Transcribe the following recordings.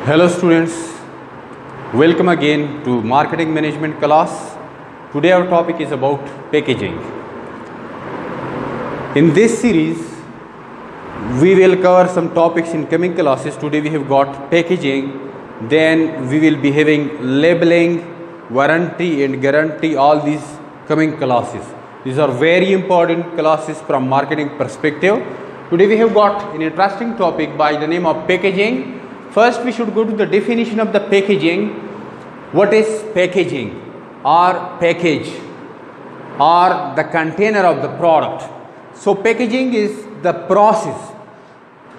Hello students, welcome again to marketing management class. Today our topic is about packaging. In this series we will cover some topics in coming classes. Today we have got packaging, then we will be having labeling, warranty and guarantee, all these coming classes. These are very important classes from marketing perspective. Today we have got an interesting topic by the name of packaging. First we should go to the definition of the packaging. What is packaging or package or the container of the product? So packaging is the process.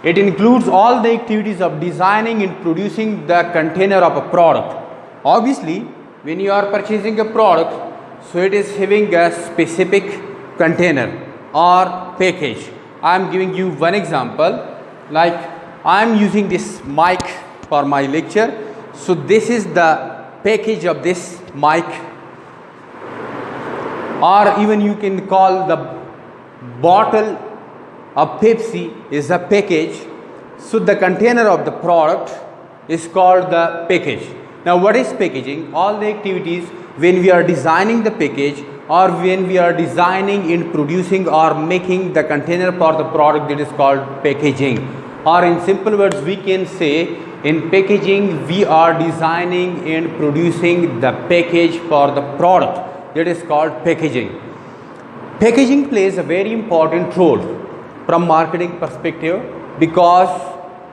It includes all the activities of designing and producing the container of a product. Obviously when you are purchasing a product, so it is having a specific container or package. I am giving you one example, like I am using this mic for my lecture. So this is the package of this mic, or even you can call the bottle of Pepsi is a package. So the container of the product is called the package. Now what is packaging? All the activities when we are designing the package or when we are designing and producing or making the container for the product, that is called packaging. Or in simple words we can say, in packaging we are designing and producing the package for the product, that is called packaging. Packaging plays a very important role from marketing perspective because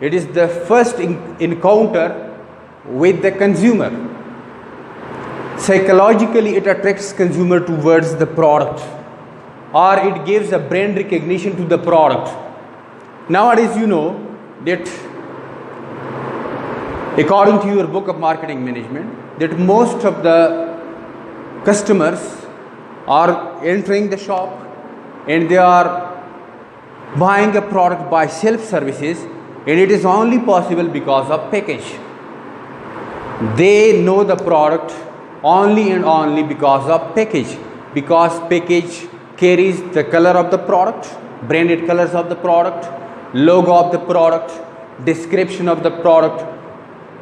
it is the first encounter with the consumer. Psychologically it attracts consumer towards the product, or it gives a brand recognition to the product. Nowadays you know that according to your book of marketing management, that most of the customers are entering the shop and they are buying a product by self-services, and it is only possible because of package. They know the product only and only because of package, because package carries the color of the product, branded colors of the product, logo of the product, description of the product,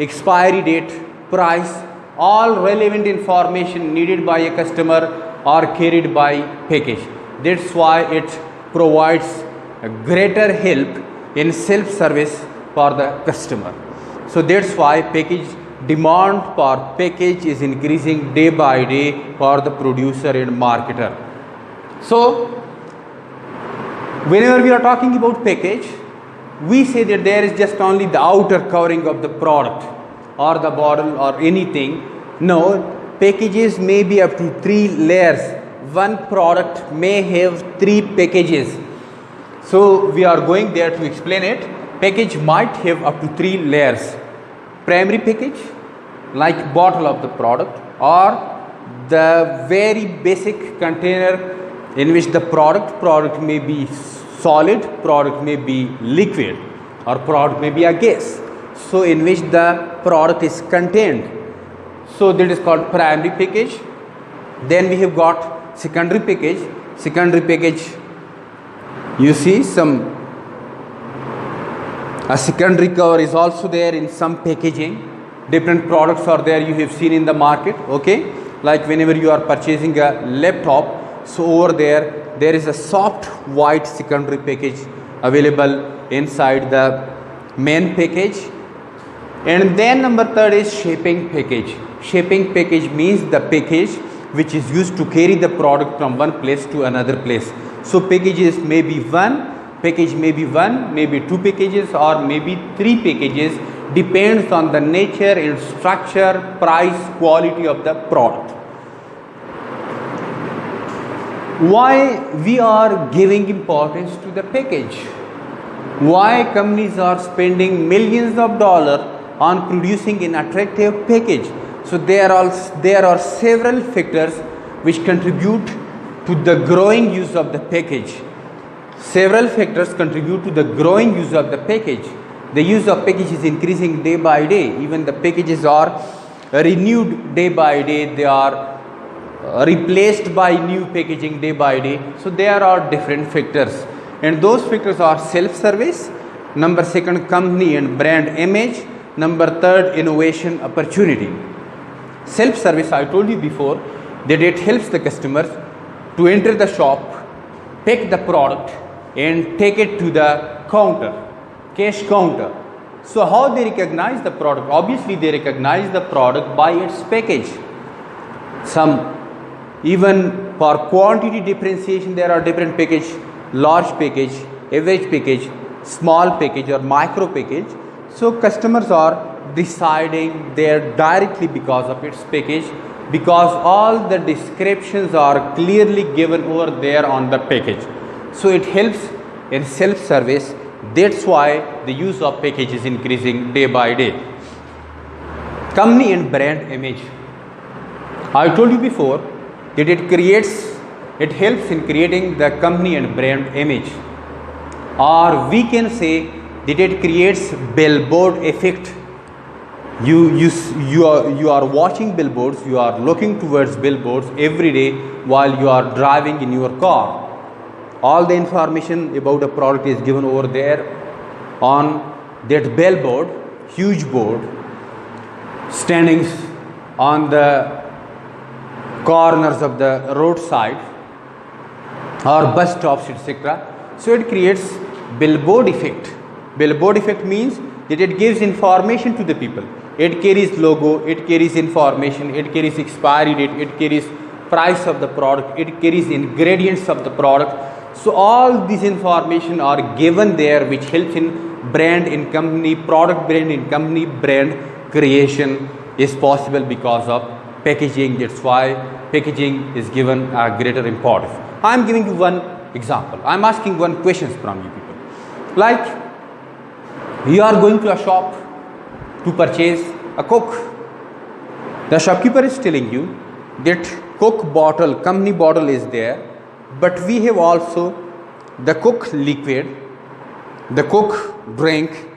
expiry date, price, all relevant information needed by a customer are carried by package. That's why it provides a greater help in self-service for the customer. So that's why package demand for package is increasing day by day for the producer and marketer. So whenever we are talking about package, we say that there is just only the outer covering of the product or the bottle or anything. No, packages may be up to 3 layers. One product may have 3 packages. So we are going there to explain it. Package might have up to 3 layers. Primary package, like bottle of the product, or the very basic container in which the product may be solid, product may be liquid, or product may be a gas, so in which the product is contained. So that is called primary package. Then we have got secondary package. Secondary package, you see a secondary cover is also there in some packaging. Different products are there, you have seen in the market, okay, like whenever you are purchasing a laptop, so over there is a soft white secondary package available inside the main package. And then number 3 is shipping package. Shipping package means the package which is used to carry the product from one place to another place. So packages may be maybe 2 packages, or maybe 3 packages, depends on the nature and structure, price, quality of the product. Why we are giving importance to the package? Why companies are spending millions of dollars on producing an attractive package? So there are several factors which contribute to the growing use of the package. Several factors contribute to the growing use of the package. The use of package is increasing day by day. Even the packages are renewed day by day. They are replaced by new packaging day by day. So there are different factors, and those factors are self-service, number second company and brand image, Number third, innovation opportunity. Self-service, I told you before that it helps the customers to enter the shop, pick the product and take it to the counter, cash counter. So how they recognize the product? Obviously they recognize the product by its package. Some even for quantity differentiation there are different package, large package, average package, small package or micro package. So customers are deciding there directly because of its package, because all the descriptions are clearly given over there on the package. So it helps in self-service. That's why the use of package is increasing day by day. Company and brand image. I told you before that it helps in creating the company and brand image, or we can say that it creates billboard effect. You are watching billboards, you are looking towards billboards every day while you are driving in your car. All the information about a product is given over there on that billboard, huge board, standing on the corners of the roadside or bus stops, etc. So it creates billboard effect. Billboard effect means that it gives information to the people. It carries logo, it carries information, it carries expiry date, it carries price of the product, it carries ingredients of the product. So all these information are given there, which helps in brand in company, product brand in company, brand creation is possible because of packaging. That's why packaging is given a greater importance. I am giving you one example. I am asking one question from you people. Like you are going to a shop to purchase a Coke. The shopkeeper is telling you that Coke bottle, company bottle is there, but we have also the Coke liquid, the Coke drink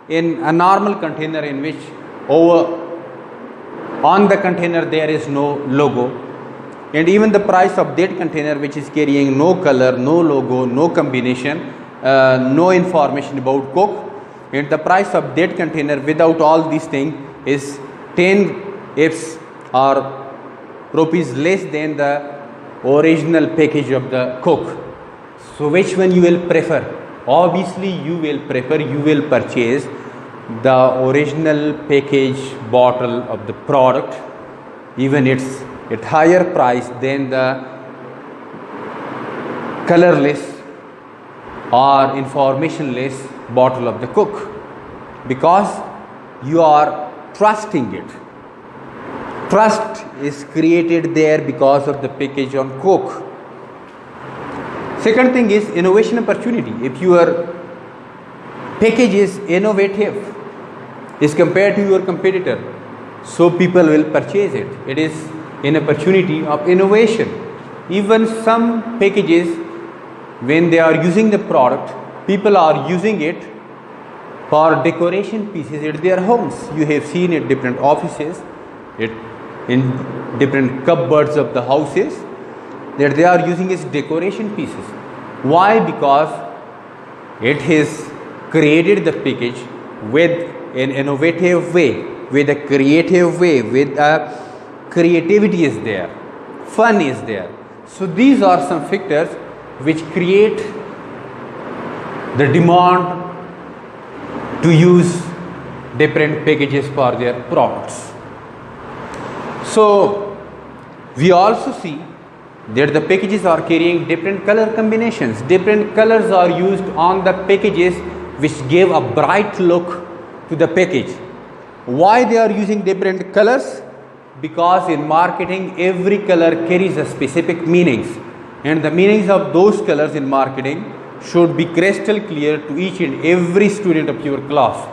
in a normal container in which on the container there is no logo, and even the price of that container which is carrying no color, no logo, no combination, no information about Coke, and the price of that container without all these things is 10 Fs or rupees less than the original package of the Coke. So which one you will prefer? Obviously you will purchase the original package bottle of the product, even it's at higher price than the colorless or informationless bottle of the Coke, because you are trusting it. Trust is created there because of the package on Coke. Second thing is innovation opportunity. If your package is innovative as compared to your competitor, so people will purchase it. It is an opportunity of innovation. Even some packages, when they are using the product, people are using it for decoration pieces at their homes. You have seen at different offices, in different cupboards of the houses, that they are using as decoration pieces. Why? Because it has created the package with an innovative way, with a creative way, with a creativity is there, fun is there. So these are some factors which create the demand to use different packages for their products. So we also see that the packages are carrying different color combinations. Different colors are used on the packages which give a bright look to the package. Why they are using different colors? Because in marketing every color carries a specific meanings, and the meanings of those colors in marketing should be crystal clear to each and every student of your class.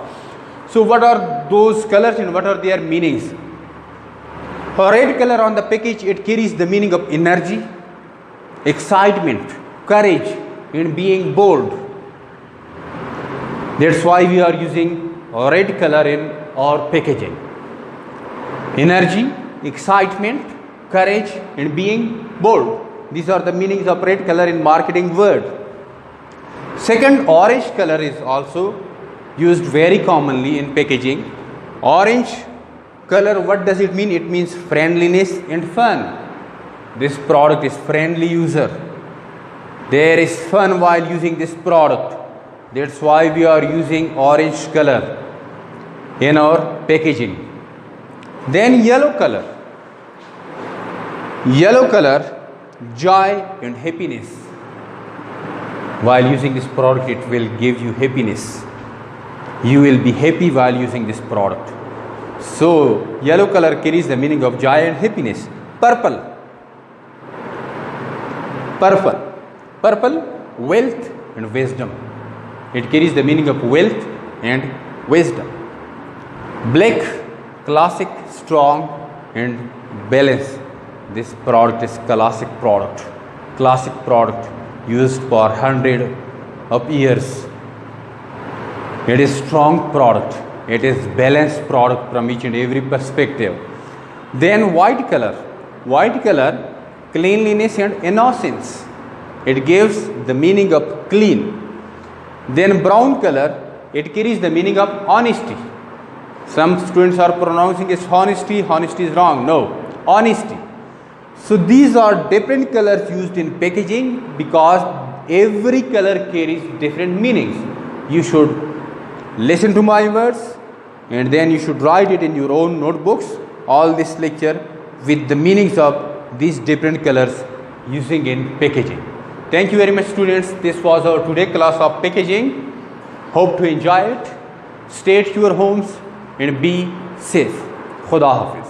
So what are those colors and what are their meanings? A red color on the package, it carries the meaning of energy, excitement, courage and being bold. That's why we are using a red color in our packaging. Energy, excitement, courage and being bold. These are the meanings of red color in marketing word. Second, orange color is also used very commonly in packaging. Orange color, what does it mean? It means friendliness and fun. This product is friendly user. There is fun while using this product. That's why we are using orange color in our packaging. Then yellow color. Yellow color, joy and happiness. While using this product, it will give you happiness. You will be happy while using this product. So yellow color carries the meaning of joy and happiness. Purple. Purple. Purple, wealth and wisdom. It carries the meaning of wealth and wisdom. Black, classic, strong and balanced. This product is classic product. Classic product used for 100 of years. It is strong product. It is balanced product from each and every perspective. Then white color. White color, cleanliness and innocence. It gives the meaning of clean. Then brown color, it carries the meaning of honesty. Some students are pronouncing as honesty. Honesty is wrong. No, honesty. So these are different colors used in packaging because every color carries different meanings. You should listen to my words and then you should write it in your own notebooks, all this lecture with the meanings of these different colors using in packaging. Thank you very much, students. This was our today class of packaging. Hope to enjoy it. Stay at your homes and be safe. Khuda Hafiz.